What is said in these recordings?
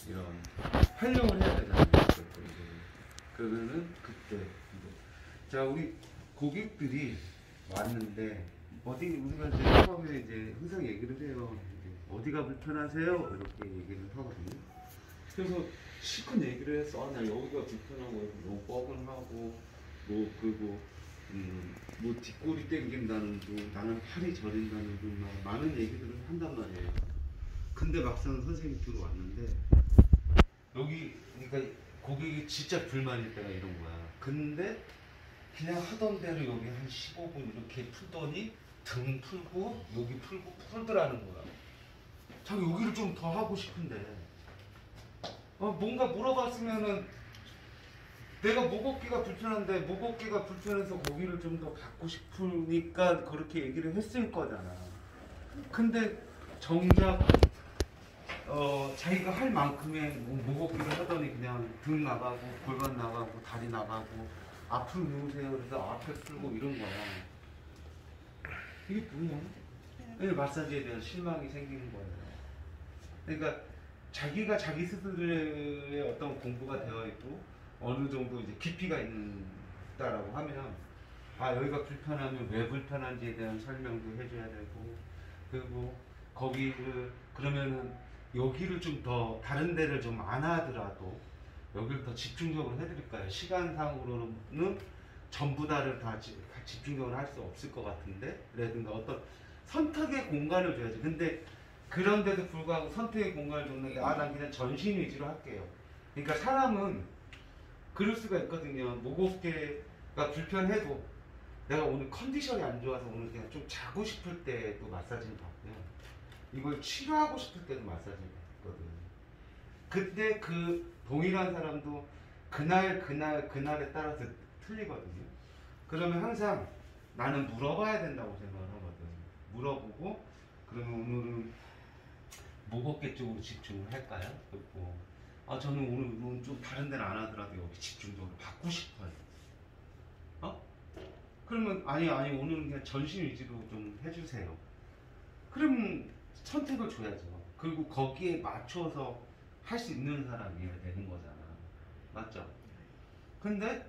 이런 활용을 해야 되잖아요. 그러면은 그때 자 우리 고객들이 왔는데 어디 우리가 이제 처음에 이제 항상 얘기를 해요. 이제 어디가 불편하세요? 이렇게 얘기를 하거든요. 그래서 실컷 얘기를 해서 나 여기가 불편하고 너무 뻐근하고 뭐 그리고 뭐 뒷골이 땡긴다는 둥 나는 팔이 저린다는 둥 많은 얘기들을 한단 말이에요. 근데 막상 선생님이 들어왔는데 여기 그러니까 고객이 진짜 불만일 때가 이런 거야. 근데 그냥 하던 대로 여기 한 15분 이렇게 풀더니 등 풀고 여기 풀고 풀더라는 거야. 자기 여기를 좀 더 하고 싶은데 뭔가 물어봤으면은 내가 목어깨가 불편한데 목어깨가 불편해서 고기를 좀 더 받고 싶으니까 그렇게 얘기를 했을 거잖아. 근데 정작 자기가 할 만큼의 목어깨를 하더니 그냥 등 나가고 골반 나가고 다리 나가고 앞으로 누우세요 그래서 앞에 풀고 이런 거야. 이게 뭐야? 마사지에 대한 실망이 생기는 거예요. 그러니까 자기가 자기 스스로의 어떤 공부가 되어 있고 어느 정도 이제 깊이가 있다라고 하면 여기가 불편하면 왜 불편한지에 대한 설명도 해줘야 되고 그리고 거기를 그러면은 여기를 좀 더 다른 데를 좀 안 하더라도 여기를 더 집중적으로 해드릴까요? 시간상으로는 전부 다를 다 집중적으로 할 수 없을 것 같은데 그래든가 어떤 선택의 공간을 줘야지. 근데 그런데도 불구하고 선택의 공간을 줬는 게 난 그냥 전신 위주로 할게요. 그러니까 사람은 그럴 수가 있거든요. 목어깨가 불편해도 내가 오늘 컨디션이 안 좋아서 오늘 그냥 좀 자고 싶을 때도 마사지를 받고요. 이걸 치료하고 싶을 때도 마사지를 받거든요. 그때 그 동일한 사람도 그날에 따라서 틀리거든요. 그러면 항상 나는 물어봐야 된다고 생각을 하거든. 물어보고 그러면 오늘은 목어깨 쪽으로 집중을 할까요? 그리고 저는 오늘은 좀 다른 데는 안 하더라도 여기 집중적으로 받고 싶어요. 그러면 아니 오늘은 그냥 전신 위주로 좀 해주세요. 그럼 선택을 줘야죠. 그리고 거기에 맞춰서 할 수 있는 사람이어야 되는 거잖아. 맞죠? 근데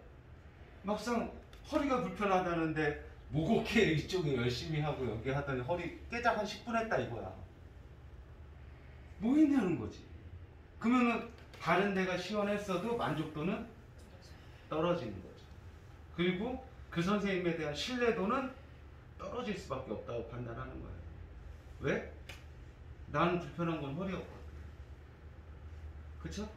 막상 허리가 불편하다는데 목어깨 이쪽에 열심히 하고 여기 하더니 허리 깨작 한 10분 했다 이거야. 뭐 했냐는 거지. 그러면은 다른 데가 시원했어도 만족도는 떨어지는 거죠. 그리고 그 선생님에 대한 신뢰도는 떨어질 수밖에 없다고 판단하는 거예요. 왜? 나는 불편한 건 허리였거든. 그쵸?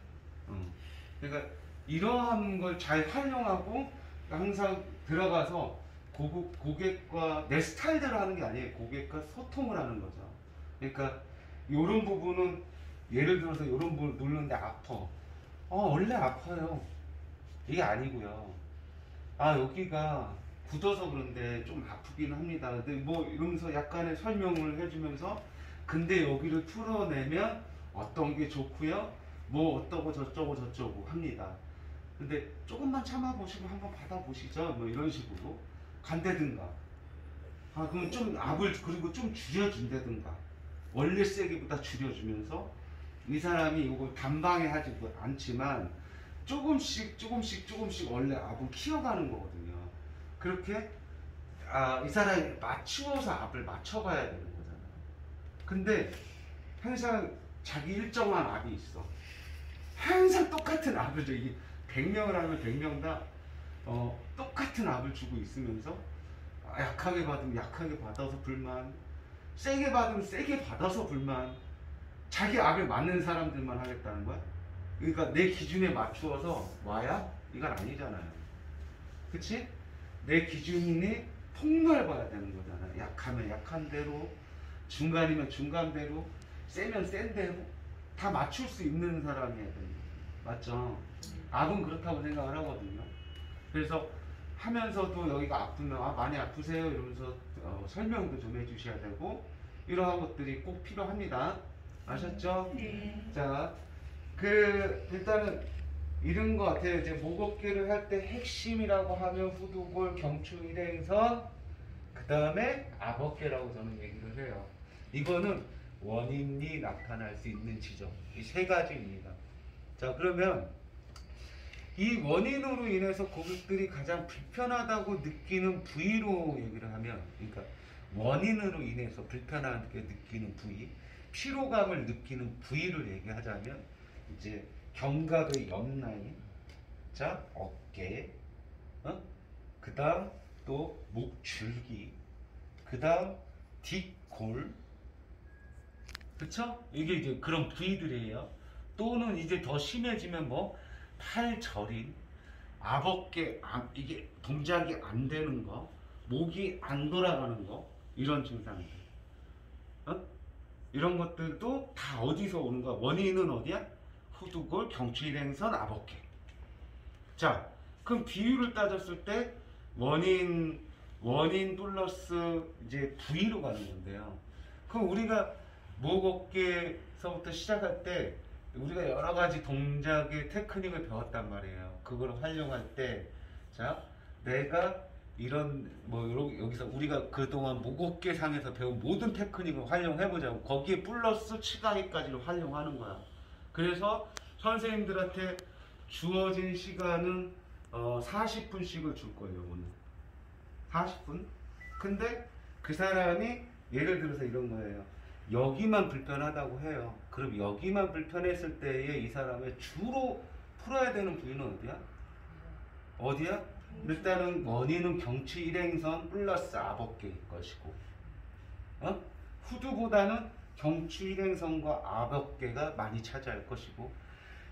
그러니까 이러한 걸 잘 활용하고 항상 들어가서 고객과 내 스타일대로 하는 게 아니에요. 고객과 소통을 하는 거죠. 그러니까 이런 부분은 예를 들어서 이런 부분을 누르는데 아파. 원래 아파요. 이게 아니고요. 여기가 굳어서 그런데 좀 아프긴 합니다. 근데 뭐 이러면서 약간의 설명을 해주면서 근데 여기를 풀어내면 어떤 게 좋고요. 뭐 어떠고 저쩌고 합니다. 근데 조금만 참아보시고 한번 받아보시죠. 뭐 이런 식으로 간다든가. 그럼 좀 압을 그리고 좀 줄여준다든가. 원래 세기보다 줄여주면서 이 사람이 이걸 단방에 하지 않지만 조금씩 원래 압을 키워가는 거거든요. 그렇게 이 사람이 맞추어서 압을 맞춰가야 되는 거잖아요. 근데 항상 자기 일정한 압이 있어. 항상 똑같은 압을 줘. 이게 100명을 하면 100명 다 똑같은 압을 주고 있으면서 약하게 받으면 약하게 받아서 불만, 세게 받으면 세게 받아서 불만, 자기 압에 맞는 사람들만 하겠다는 거야. 그러니까 내 기준에 맞추어서 와야 이건 아니잖아요. 그치? 내 기준이 폭넓어야 되는 거잖아. 약하면 약한 대로, 중간이면 중간대로, 세면 센 대로 다 맞출 수 있는 사람이어야 되는 거예요. 맞죠? 압은 그렇다고 생각을 하거든요. 그래서 하면서도 여기가 아프면 많이 아프세요 이러면서 설명도 좀 해주셔야 되고 이러한 것들이 꼭 필요합니다. 아셨죠? 네. 자, 일단은 이런 것 같아요. 이제 목어깨를 할 때 핵심이라고 하면 후두골, 경추, 일행선, 그 다음에 압어깨라고 저는 얘기를 해요. 이거는 원인이 나타날 수 있는 지점. 이 세 가지입니다. 자, 그러면 이 원인으로 인해서 고객들이 가장 불편하다고 느끼는 부위로 얘기를 하면, 그러니까 원인으로 인해서 불편하게 느끼는 부위, 피로감을 느끼는 부위를 얘기하자면 이제 견갑의 옆 라인, 자 어깨, 그 다음 또 목줄기, 그 다음 뒷골, 그쵸? 이게 이제 그런 부위들이에요. 또는 이제 더 심해지면 뭐 팔저림, 앞어깨 이게 동작이 안 되는 거, 목이 안 돌아가는 거, 이런 증상들, 이런 것들도 다 어디서 오는 거야? 원인은 어디야? 후두골, 경추일행선, 앞어깨. 자, 그럼 비율을 따졌을 때 원인 플러스 이제 부위로 가는 건데요. 그럼 우리가 목 어깨서부터 시작할 때 우리가 여러 가지 동작의 테크닉을 배웠단 말이에요. 그걸 활용할 때, 자, 내가 이런 여기서 우리가 그동안 목 어깨 상에서 배운 모든 테크닉을 활용해보자고. 거기에 플러스 치가리까지를 활용하는 거야. 그래서 선생님들한테 주어진 시간은 40분씩을 줄 거예요, 오늘. 40분? 근데 그 사람이 예를 들어서 이런 거예요. 여기만 불편하다고 해요. 그럼 여기만 불편했을 때에 이 사람의 주로 풀어야 되는 부위는 어디야? 어디야? 일단은 원인은 경추 일행선 플러스 앞어깨일 것이고, 후두보다는 경추 일행선과 앞어깨가 많이 차지할 것이고,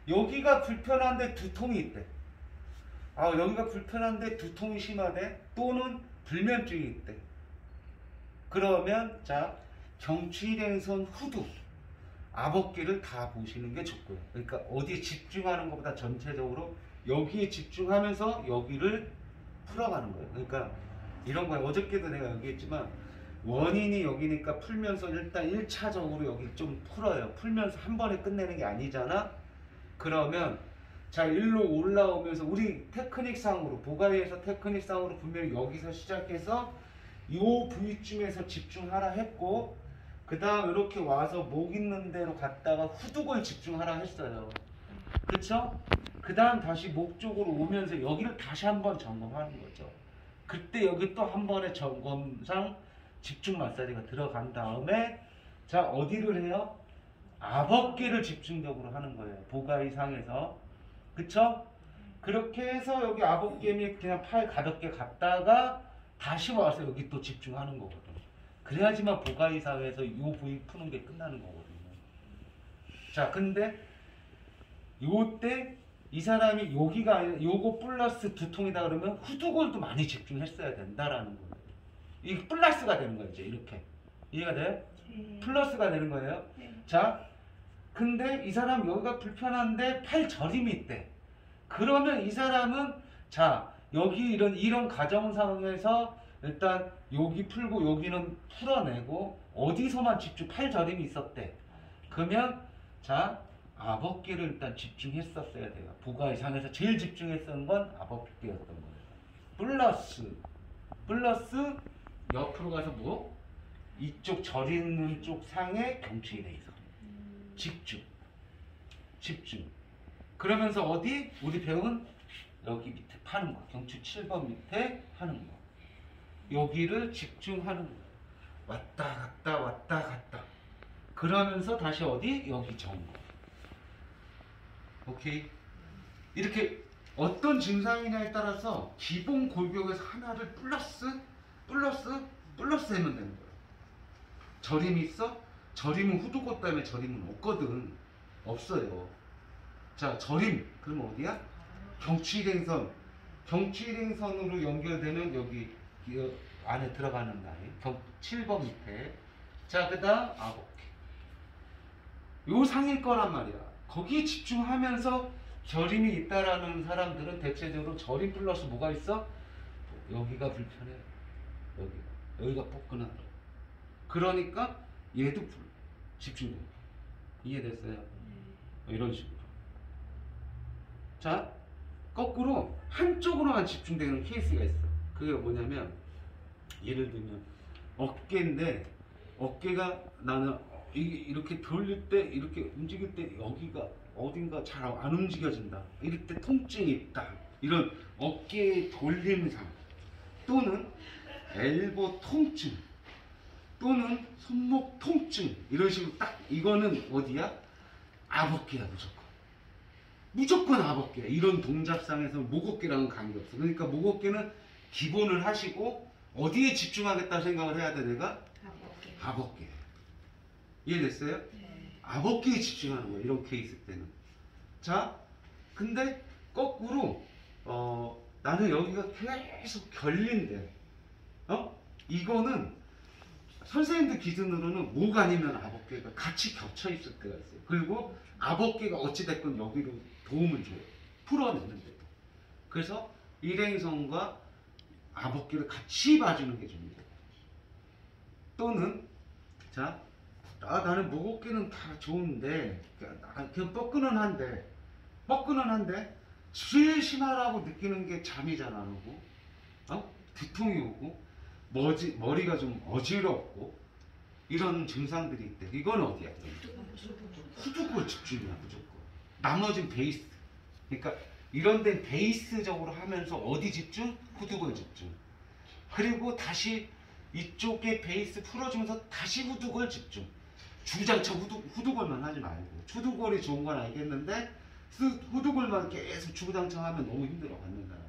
여기가 불편한데 두통이 있대. 여기가 불편한데 두통이 심하대. 또는 불면증이 있대. 그러면 자, 경추일행선 후두, 앞어깨를 다 보시는 게 좋고요. 그러니까 어디에 집중하는 것보다 전체적으로 여기에 집중하면서 여기를 풀어가는 거예요. 그러니까 이런 거예요. 어저께도 내가 얘기했지만 원인이 여기니까 풀면서 일단 1차적으로 여기 좀 풀어요. 풀면서 한 번에 끝내는 게 아니잖아. 그러면 자, 일로 올라오면서 우리 테크닉상으로, 보가이에서 테크닉상으로 분명히 여기서 시작해서 요 부위쯤에서 집중하라 했고, 그 다음 이렇게 와서 목 있는 데로 갔다가 후두골 집중하라 했어요. 그쵸? 그 다음 다시 목 쪽으로 오면서 여기를 다시 한번 점검하는 거죠. 그때 여기 또 한 번의 점검상 집중 마사지가 들어간 다음에 자, 어디를 해요? 앞어깨를 집중적으로 하는 거예요. 보가이 상에서. 그쵸? 그렇게 해서 여기 앞어깨 및 그냥 팔 가볍게 갔다가 다시 와서 여기 또 집중하는 거거든. 그래야지만 보가이 상에서 이 부위 푸는 게 끝나는 거거든요. 자, 근데 요때 이 사람이 여기가 아니라 요거 플러스 두통이다 그러면 후두골도 많이 집중했어야 된다라는 거예요. 이게 플러스가 되는 거예요. 이제 이렇게. 이해가 돼요? 플러스가 되는 거예요. 자, 근데 이 사람 여기가 불편한데 팔 저림이 있대. 그러면 이 사람은 자, 여기 이런 가정 상황에서 일단 여기 풀고 여기는 풀어내고 어디서만 팔 저림이 있었대. 그러면 자, 앞어깨를 일단 집중했었어야 돼요. 보가이 상에서 제일 집중했었던 건 앞어깨였던 거예요. 플러스 옆으로 가서 뭐? 이쪽 저리는 쪽 상에 경추일행선. 집중. 그러면서 어디? 우리 배운 여기 밑에 파는 거. 경추 7번 밑에 하는 거. 여기를 집중하는 거. 왔다 갔다. 그러면서 다시 어디? 여기 점검. 오케이? 이렇게 어떤 증상이냐에 따라서 기본 골격에서 하나를 플러스 하면 되는 거예요. 저림이 있어? 저림은 후두골 때문에 저림은 없거든. 없어요. 자, 저림. 그러면 어디야? 경추일행선으로 연결되는 여기 안에 들어가는 라인. 7번 밑에. 자, 그 다음 앞어깨. 요 상일 거란 말이야. 거기에 집중하면서 저림이 있다라는 사람들은 대체적으로 저림 플러스 뭐가 있어? 여기가 불편해. 여기가 뻐근하다. 그러니까 얘도 집중돼. 이해됐어요? 이런 식으로. 자, 거꾸로 한쪽으로만 집중되는 케이스가 있어. 그게 뭐냐면 예를 들면 어깨인데 어깨가 나는 이게 이렇게 돌릴 때 이렇게 움직일 때 여기가 어딘가 잘 안 움직여진다. 이럴 때 통증이 있다. 이런 어깨의 돌림상 또는 엘보 통증 또는 손목 통증 이런 식으로 딱 이거는 어디야? 앞어깨야 무조건. 무조건 앞어깨. 이런 동작상에서 목 어깨랑은 관계없어. 그러니까 목 어깨는 기본을 하시고 어디에 집중하겠다 생각을 해야 돼 내가? 앞어깨. 이해됐어요? 네. 앞어깨에 집중하는 거야 이런 케이스 때는. 자 근데 거꾸로 나는 여기가 계속 결린데 이거는 선생님들 기준으로는 목 아니면 앞어깨가 같이 겹쳐 있을 때가 있어요. 그리고 앞어깨가 어찌됐건 여기로 도움을 줘요. 풀어내는데도. 그래서 일행선과 앞어깨를 같이 봐주는 게 좋습니다. 또는 자 나는 목 어깨는 다 좋은데 그냥 뻐근은 한데 제일 심하라고 느끼는 게 잠이 잘 안 오고 두통이 오고 머리가 좀 어지럽고 이런 증상들이 있대. 이건 어디야? 후두골 집중이야 무조건. 나머진 베이스. 그러니까 이런 데는 베이스적으로 하면서 어디 집중? 후두골 집중. 그리고 다시 이쪽에 베이스 풀어주면서 다시 후두골 집중. 주장창 후두골만 하지 말고. 후두골이 좋은 건 알겠는데 후두골만 계속 주장창 하면 너무 힘들어 받는 사람이.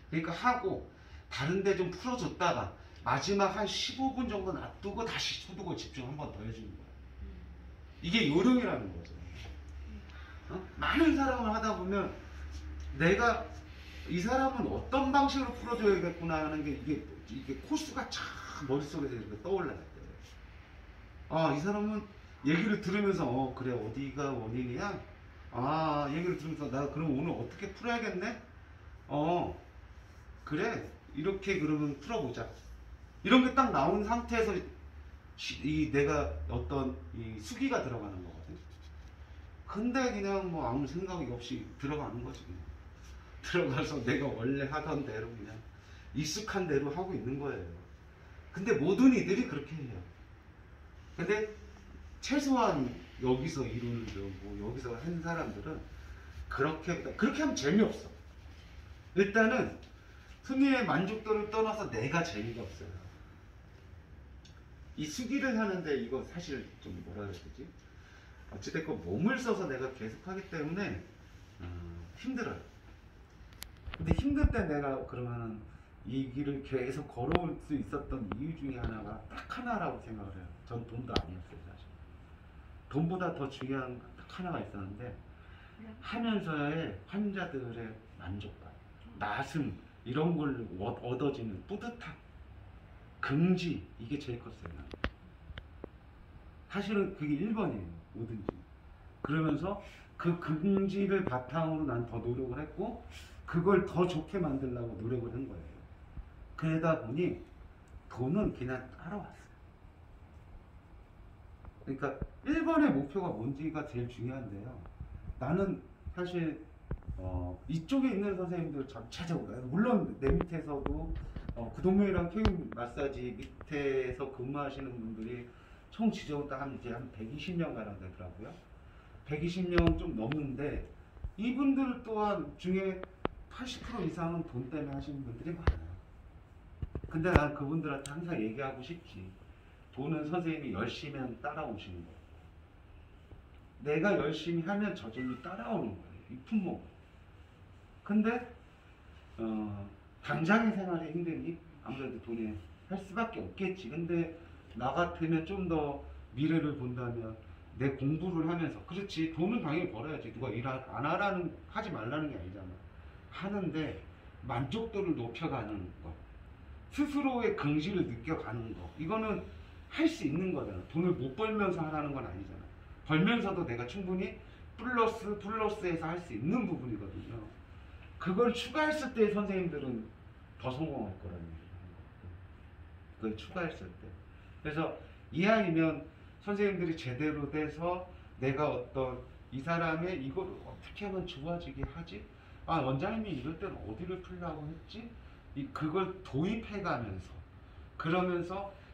그러니까 하고 다른 데 좀 풀어줬다가 마지막 한 15분 정도 놔두고 다시 후두골 집중 한 번 더 해주는 거야. 이게 요령이라는 거죠. 많은 사람을 하다 보면 내가 이 사람은 어떤 방식으로 풀어줘야겠구나 하는 게 이게 코스가 참 머릿속에서 이렇게 떠올라야 돼. 이 사람은 얘기를 들으면서 그래 어디가 원인이야? 얘기를 들으면서 나 그럼 오늘 어떻게 풀어야겠네? 그래 이렇게 그러면 풀어보자. 이런 게 딱 나온 상태에서 내가 어떤 이 수기가 들어가는 거거든. 근데 그냥 뭐 아무 생각이 없이 들어가는 거지 그냥. 들어가서 내가 원래 하던 대로 그냥 익숙한 대로 하고 있는 거예요. 근데 모든 이들이 그렇게 해요. 근데 최소한 여기서 이론을 배우고 여기서 한 사람들은 그렇게 하면 재미없어. 일단은 손님의 만족도를 떠나서 내가 재미가 없어요. 이 수기를 하는데 이거 사실 좀 뭐라 그래야 되지? 어찌됐건 몸을 써서 내가 계속 하기 때문에 힘들어요. 근데 힘들 때 내가 그러면은 이 길을 계속 걸어올 수 있었던 이유 중에 하나가 딱 하나라고 생각을 해요. 전 돈도 아니었어요 사실. 돈보다 더 중요한 딱 하나가 있었는데 하면서의 환자들의 만족감, 나슴 이런 걸 얻어지는 뿌듯함, 긍지 이게 제일 컸어요. 나는. 사실은 그게 1번이에요. 뭐든지. 그러면서 그 긍지를 바탕으로 난 더 노력을 했고 그걸 더 좋게 만들려고 노력을 한 거예요. 그러다 보니 돈은 그냥 따라왔어요. 그러니까 1번의 목표가 뭔지가 제일 중요한데요. 나는 사실 이쪽에 있는 선생님들 전체적으로 물론 내 밑에서도 구동면이랑 케인 마사지 밑에서 근무하시는 분들이 총 지정은 이제 한 120명 가량 되더라고요. 120명 좀 넘는데 이분들 또한 중에 80% 이상은 돈 때문에 하시는 분들이 많아요. 근데 난 그분들한테 항상 얘기하고 싶지. 돈은 선생님이 열심히 하면 따라오시는 거예요. 내가 열심히 하면 저절로 따라오는 거예요. 이 품목. 근데 당장의 생활이 힘드니 아무래도 돈에 할 수밖에 없겠지. 근데 나 같으면 좀 더 미래를 본다면 내 공부를 하면서 그렇지 돈은 당연히 벌어야지. 누가 일 안 하지 말라는 게 아니잖아. 하는데 만족도를 높여가는 거, 스스로의 긍지를 느껴가는 거, 이거는 할 수 있는 거잖아. 돈을 못 벌면서 하라는 건 아니잖아. 벌면서도 내가 충분히 플러스에서 할 수 있는 부분이거든요. 그걸 추가했을 때 선생님들은 더 성공할 거라는 얘기를 하는 거예요. 그걸 추가했을 때. 그래서 이왕이면 선생님들이 제대로 돼서 내가 어떤 이 사람의 이걸 어떻게 하면 좋아지게 하지? 원장님이 이럴 때는 어디를 풀려고 했지? 그걸 도입해가면서 그러면서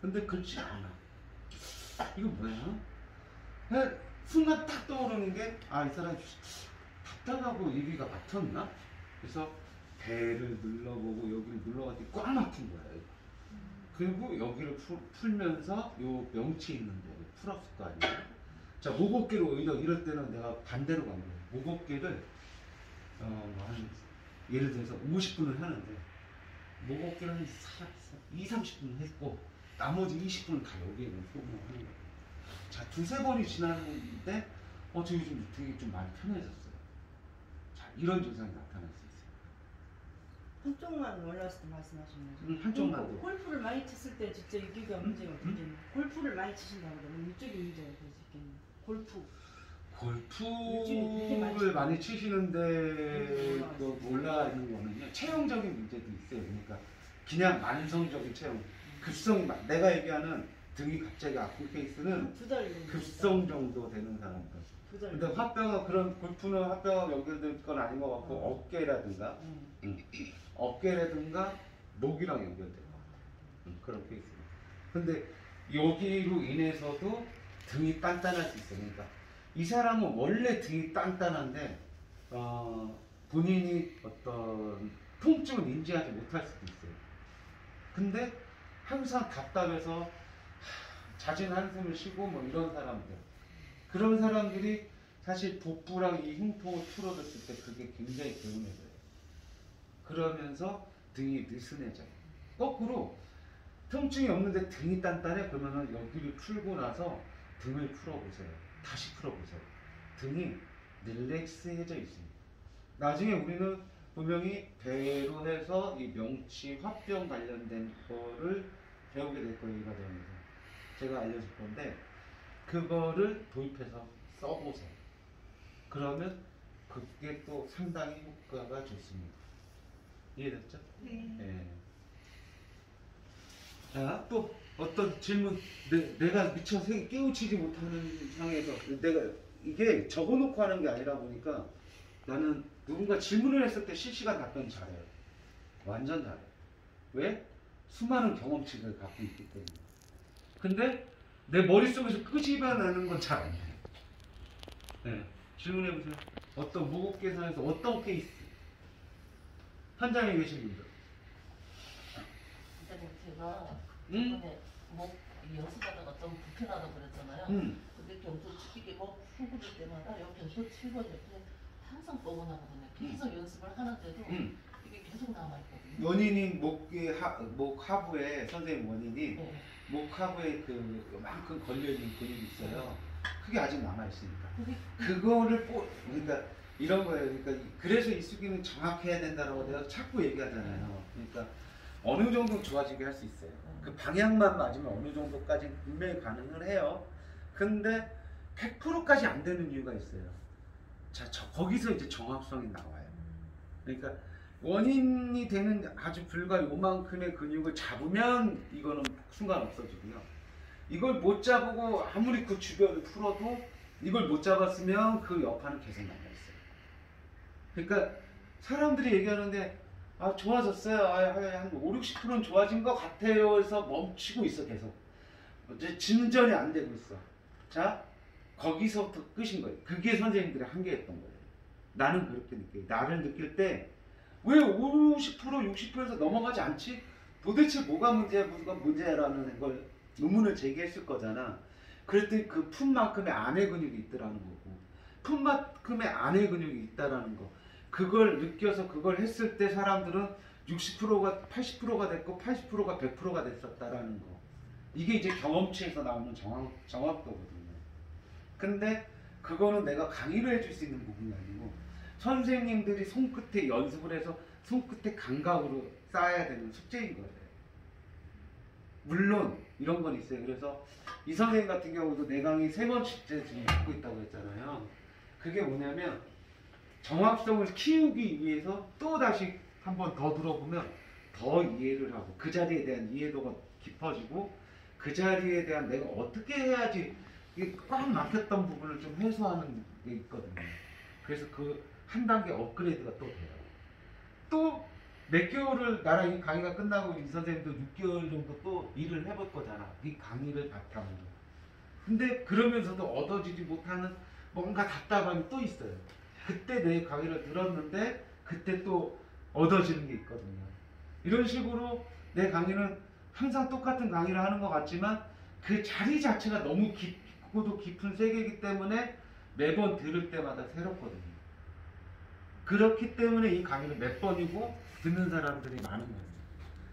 근데 글씨가 안 나. 이거 뭐야? 그냥 순간 딱 떠오르는 게, 아, 이 사람 답답하고 입이가 막혔나? 그래서 배를 눌러보고 여기를 눌러봤더니 꽉 막힌 거야. 이거. 그리고 여기를 풀면서 요 명치 있는데 풀었을 거 아니야. 자, 목어깨를 오히려 이럴 때는 내가 반대로 간 거예요. 목어깨를 한 예를 들어서 50분을 하는데 목어깨를 한 2, 30분 했고 나머지 20분은 다 여기에 소분을 하는 거예요. 자, 두세 번이 지났는데 저 요즘 되게 좀 많이 편해졌어요. 자, 이런 증상이 나타날 수 있어요. 한쪽만 올라왔을 때 말씀하시는 거죠? 한쪽만. 골프를 많이 쳤을 때 진짜 여기가 문제가 되겠네요. 골프를 많이 치신다고 그러면 이쪽이 문제가 될 수 있겠네요. 골프를 많이 치시는데 올라 있는 거는요, 체형적인 문제도 있어요. 그러니까 그냥 만성적인 체형, 급성, 내가 얘기하는 등이 갑자기 아픈 케이스는 급성 정도 되는 사람들. 근데 화뼈가, 그런 골프는 화뼈가 연결될 건 아닌 것 같고 어깨라든가 어깨라든가 목이랑 연결돼요. 그런 케이스입니다. 근데 여기로 인해서도 등이 단단할 수 있어요. 그러니까 이 사람은 원래 등이 단단한데 본인이 어떤 통증을 인지하지 못할 수도 있어요. 근데 항상 답답해서 잦은 한숨을 쉬고 뭐 이런 사람들, 그런 사람들이 사실 복부랑 이 흉통을 풀어줬을 때 그게 굉장히 개운해져요. 그러면서 등이 느슨해져요. 거꾸로 통증이 없는데 등이 단단해? 그러면은 여기를 풀고 나서 등을 풀어보세요. 다시 풀어보세요. 등이 릴렉스해져 있습니다. 나중에 우리는 분명히 배로 해서 이 명치, 화병 관련된 거를 배우게 될 거예요. 이 과정에서 제가 알려줄 건데 그거를 도입해서 써보세요. 그러면 그게 또 상당히 효과가 좋습니다. 이해됐죠? 네. 자, 또 어떤 질문, 내가 미처 깨우치지 못하는 상황에서 내가 이게 적어놓고 하는 게 아니라 보니까 나는 누군가 질문을 했을 때 실시간 답변 잘해요. 완전 잘해요. 왜? 수많은 경험치를 갖고 있기 때문에. 근데 내 머릿속에서 끄집어내는 건 잘 안 돼요. 네. 질문해보세요. 어떤 무곡계산에서 어떤 케이스? 현장에 계신 분들. 제가 이번에 목 연습하다가 좀 불편하다고 그랬잖아요. 근데 경도 이게 목 후 부를 때마다 여기 경도 7번 옆에 항상 뻐근하거든요. 계속 연습을 하는데도 이게 계속 남아있거든요. 원인이 목 하부에, 선생님 원인이 네. 목 하부에 그만큼 걸려있는 근육이 있어요. 그게 아직 남아있으니까. 그거를 그러니까 이런 거예요. 그러니까 그래서 이수기는 정확해야 된다라고 내가 자꾸 얘기하잖아요. 그러니까 어느 정도 좋아지게 할 수 있어요. 그 방향만 맞으면 어느 정도까지 분명히 가능을 해요. 근데 100%까지 안 되는 이유가 있어요. 자, 거기서 이제 정확성이 나와요. 그러니까 원인이 되는 아주 불과 요만큼의 근육을 잡으면 이거는 순간 없어지고요. 이걸 못 잡고 아무리 그 주변을 풀어도 이걸 못 잡았으면 그 여파는 계속 남아있어요. 그러니까 사람들이 얘기하는데 좋아졌어요. 한 5, 60%는 좋아진 것 같아요. 해서 멈추고 있어 계속. 이제 진전이 안 되고 있어. 자, 거기서부터 끝인 거예요. 그게 선생님들의 한계였던 거예요. 나는 그렇게 느껴요. 나를 느낄 때 왜 50%, 60%에서 넘어가지 않지? 도대체 뭐가 문제야라는 걸 의문을 제기했을 거잖아. 그랬더니 그 품만큼의 안의 근육이 있더라는 거고, 품만큼의 안의 근육이 있다라는 거, 그걸 느껴서 그걸 했을 때 사람들은 60%가 80%가 됐고 80%가 100%가 됐었다라는 거. 이게 이제 경험치에서 나오는 정확도거든요. 근데 그거는 내가 강의를 해줄 수 있는 부분이 아니고 선생님들이 손끝에 연습을 해서 손끝에 감각으로 쌓아야 되는 숙제인 거예요. 물론 이런 건 있어요. 그래서 이 선생님 같은 경우도 내 강의 3번째 지금 듣고 있다고 했잖아요. 그게 뭐냐면 정확성을 키우기 위해서 또 다시 한 번 더 들어보면 더 이해를 하고 그 자리에 대한 이해도가 깊어지고 그 자리에 대한 내가 어떻게 해야지 이게 꽉 막혔던 부분을 좀 해소하는 게 있거든요. 그래서 그 한 단계 업그레이드가 또 돼요. 또 몇 개월을 나랑 이 강의가 끝나고 이 선생님도 6개월 정도 또 일을 해볼 거잖아. 이 강의를 바탕으로. 근데 그러면서도 얻어지지 못하는 뭔가 답답함이 또 있어요. 그때 내 강의를 들었는데 그때 또 얻어지는 게 있거든요. 이런 식으로 내 강의는 항상 똑같은 강의를 하는 것 같지만 그 자리 자체가 너무 깊고도 깊은 세계이기 때문에 매번 들을 때마다 새롭거든요. 그렇기 때문에 이 강의를 몇 번이고 듣는 사람들이 많은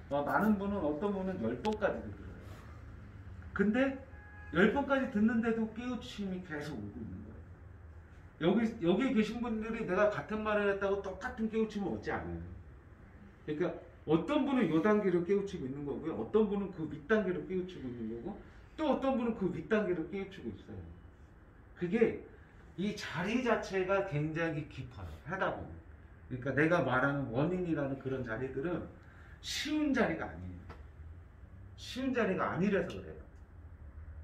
거예요. 많은 분은 어떤 분은 10번까지 들어요. 근데 10번까지 듣는데도 깨우침이 계속 오고 있는 거예요. 여기 계신 분들이 내가 같은 말을 했다고 똑같은 깨우침을 얻지 않아요. 그러니까 어떤 분은 요 단계로 깨우치고 있는 거고요. 어떤 분은 그 윗단계로 깨우치고 있는 거고 또 어떤 분은 그 윗단계로 깨우치고 있어요. 그게 이 자리 자체가 굉장히 깊어요. 하다 보면. 그러니까 내가 말하는 원인이라는 그런 자리들은 쉬운 자리가 아니에요. 쉬운 자리가 아니라서 그래요.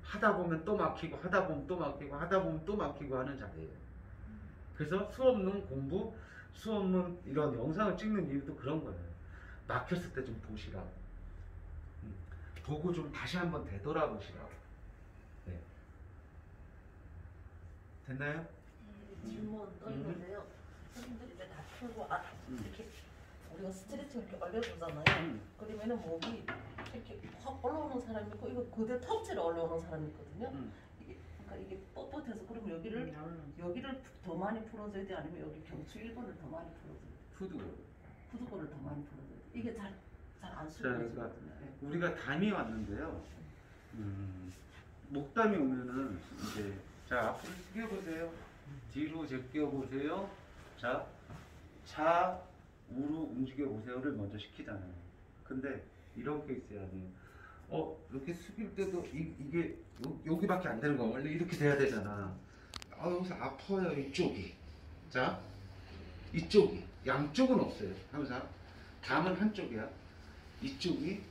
하다 보면 또 막히고 하다 보면 또 막히고 하다 보면 또 막히고 하는 자리예요. 그래서 수없는 공부, 수없는 이런 영상을 찍는 이유도 그런 거예요. 막혔을 때 좀 보시라고. 보고 좀 다시 한번 되돌아보시라고. 네. 됐나요? 질문 떠있는데요. 선생님들이 이제 다 풀고 이렇게 우리가 스트레칭을 이렇게 올려주잖아요. 그러면은 목이 이렇게 확 올라오는 사람이 있고 이거 그대로 턱지로 올라오는 사람이 있거든요. 그러니까 이게 뻣뻣해서 그러면 여기를 더 많이 풀어줘야 돼 아니면 여기 경추 1번을 더 많이 풀어줘야 돼? 푸드골을 더 많이 풀어줘야 돼. 이게 잘 안 쓰거든요. 우리가 담이 왔는데요. 목담이 오면은 이제 자 앞으로 숙여보세요. 뒤로 제껴보세요. 자 좌우로 움직여보세요를 먼저 시키잖아요. 근데 이렇게 있어야 돼요. 이렇게 숙일 때도 이게 여기밖에 안 되는 거야. 원래 이렇게 돼야 되잖아. 여기서 아파요 이쪽이. 자 이쪽이 양쪽은 없어요. 항상 담은 한쪽이야. 이쪽이.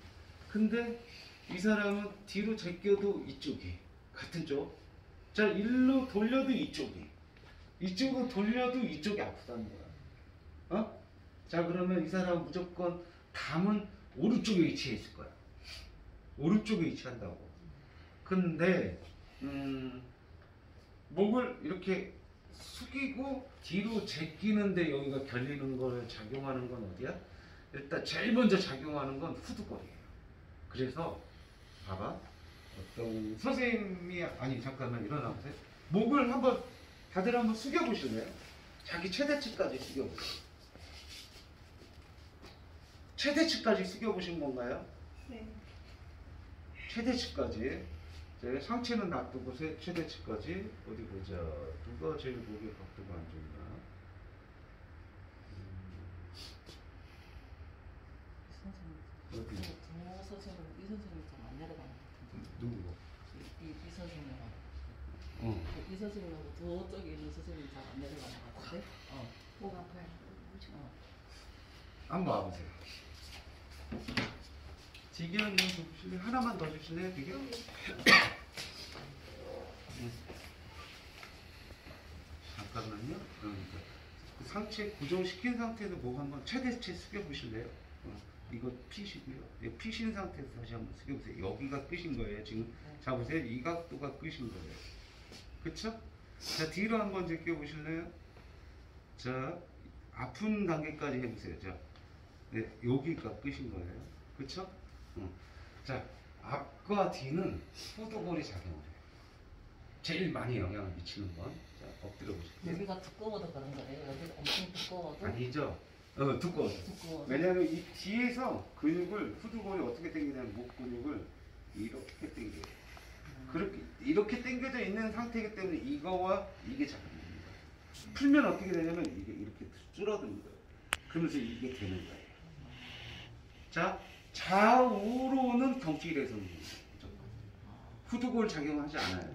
근데 이 사람은 뒤로 제껴도 이쪽이 같은 쪽. 자 일로 돌려도 이쪽이. 이쪽으로 돌려도 이쪽이 아프다는 거야. 자 그러면 이 사람은 무조건 담은 오른쪽에 위치해 있을 거야. 오른쪽에 위치한다고. 근데 목을 이렇게 숙이고 뒤로 제끼는데 여기가 결리는 걸 작용하는 건 어디야? 일단 제일 먼저 작용하는 건 후두골이에요. 그래서 봐봐. 어떤 선생님이 아니 잠깐만 일어나 보세요. 목을 한번 다들 한번 숙여 보실래요? 자기 최대치까지 숙여 보세요. 최대치까지 숙여 보신 건가요? 네. 최대치까지. 네, 상체는 놔두고 최대치까지. 어디 보자. 누가 제일 목에 각도가 안 좋나? 어디? 이 선생님 좀 안 내려가는 것 같은데. 누구? 이 선생님하고. 이 선생님하고 저쪽에 있는 선생님 잘 안 내려가는 것 같은데. 목 아파요. 한번 와보세요. 지기현 좀 주실래요? 하나만 더 주실래요? 되게? 잠깐만요. 그러니까 그 상체 고정시킨 상태에서 목 한번 최대치 숙여 보실래요? 이거 피시고요. 피신 상태에서 다시 한번 숙여보세요. 여기가 끝인 거예요. 지금 잡으세요. 이 각도가 끝인 거예요. 그쵸? 자 뒤로 한번 제껴 보실래요? 자 아픈 단계까지 해보세요. 자 네, 여기가 끝인 거예요. 그쵸? 자 앞과 뒤는 후두골이 작용을 해요. 제일 많이 영향을 미치는 건. 자 엎드려 보실게요. 여기가 두꺼워서 그런 거예요. 여기가 엄청 두꺼워서. 아니죠. 두꺼워서. 왜냐하면 이 뒤에서 근육을 후두골이 어떻게 당기냐면 목 근육을 이렇게 당겨요. 그렇게 이렇게 당겨져 있는 상태이기 때문에 이거와 이게 작용합니다. 풀면 어떻게 되냐면 이게 이렇게 줄어드는 거예요. 그러면서 이게 되는 거예요. 자 좌우로는 경추일행선입니다. 후두골 작용하지 않아요.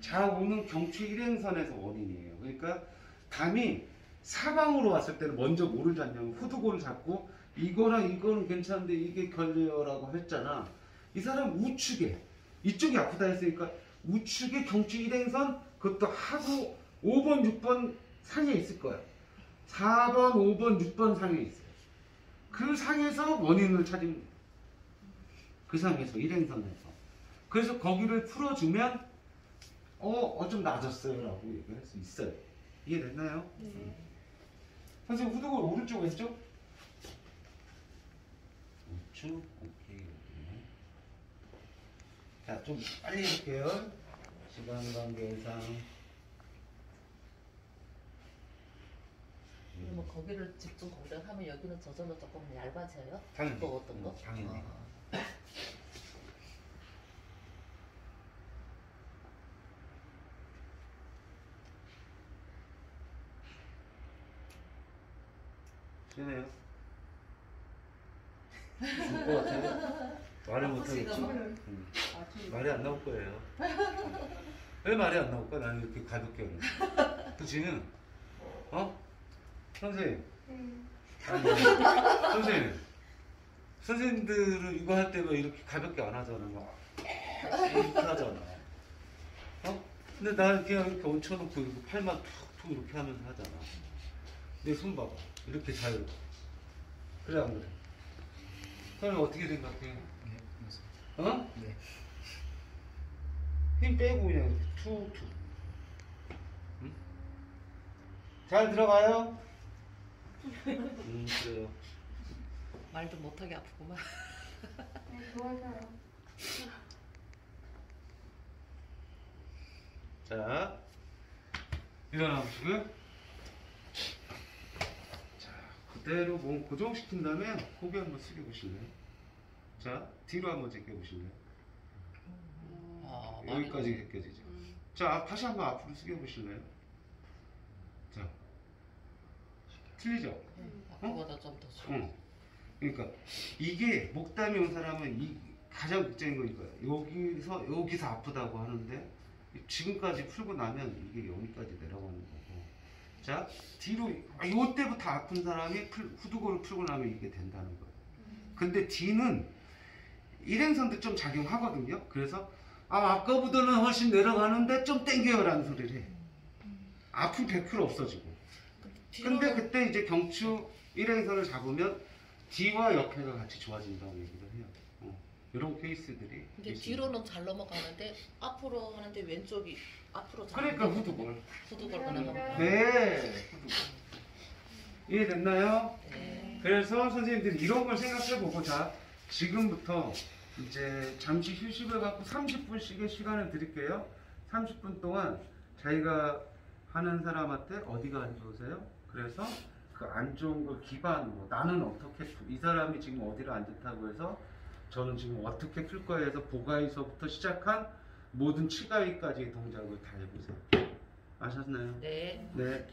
좌우는 경추일행선에서 원인이에요. 그러니까 담이 사방으로 왔을 때는 먼저 뭐를 잡냐면 후두골을 잡고 이거랑 이거는 괜찮은데 이게 걸려요라고 했잖아. 이 사람 우측에 이쪽이 아프다 했으니까 우측에 경추 일행선 그것도 하고 5번 6번 상에 있을 거야. 4번 5번 6번 상에 있어요. 그 상에서 원인을 찾은 그 상에서 일행선에서 그래서 거기를 풀어주면 좀 낮았어요 라고 얘기할 수 있어요. 이해됐나요? 네. 선생님 후두골 오른쪽 왼쪽? 우측 오케이. 자 좀 빨리 해볼게요. 시간 관계상 그러면 거기를 집중 공략하면 여기는 저절로 조금 얇아져요? 당연히. 또 어떤 거? 당연히. 아. 되네요. 죽을 것 같아요. 말을 못하겠지. 말이 안 나올 거예요. 왜 말이 안 나올까? 나는 이렇게 가볍게 하는. 그치? 선생님. 아니, 선생님. 선생님들은 이거 할 때 왜 이렇게 가볍게 안 하잖아. 막 이렇게 하잖아. 근데 나는 그냥 이렇게 얹혀놓고 이렇게 팔만 툭툭 이렇게 하면서 하잖아. 내 손 봐봐. 이렇게 자유롭게. 그래 안 그래? 선생님 어떻게 생각해? 네. 네. 힘 빼고 그냥 이렇게 툭툭. 응? 잘 들어가요? 그래요. 말도 못하게 아프구만. 네, 좋아져요. 자, 일어나 보시고요. 자, 그대로 몸 고정시킨 다음에 고개 한번 숙여 보실래요? 자, 뒤로 한번 제껴 보실래요? 아, 여기까지 제껴지죠. 자, 다시 한번 앞으로 숙여 보실래요? 자, 틀리죠? 아까보다 좀 더 줘. 응. 그러니까 이게 목담이 온 사람은 이 가장 걱정인 거 이거야. 여기서 아프다고 하는데 지금까지 풀고 나면 이게 여기까지 내려가는 거고. 자, 뒤로 이때부터 아픈 사람이 후두골을 풀고 나면 이게 된다는 거예요. 근데 뒤는 일행선도 좀 작용하거든요. 그래서 아까보다는 훨씬 내려가는데 좀 땡겨요라는 소리를 해. 아픔 100% 없어지고. 근데 그때 이제 경추 일행선을 잡으면 뒤와 옆에가 같이 좋아진다고 얘기를 해요. 이런 케이스들이. 근데 있습니다. 뒤로는 잘 넘어가는데 앞으로 하는데 왼쪽이 앞으로 잘 그러니까 후두골. 후두골 그나마. 네. 후두골. 이해됐나요? 네. 그래서 선생님들이 이런 걸 생각해보고 자 지금부터 이제 잠시 휴식을 갖고 30분씩의 시간을 드릴게요. 30분 동안 자기가 하는 사람한테 어디가 안 좋으세요? 그래서 그 안 좋은 걸 기반으로 나는 어떻게 이 사람이 지금 어디를 안 좋다고 해서 저는 지금 어떻게 풀 거예요 해서 보가에서부터 시작한 모든 치가위까지의 동작을 다 해보세요. 아셨나요? 네. 네.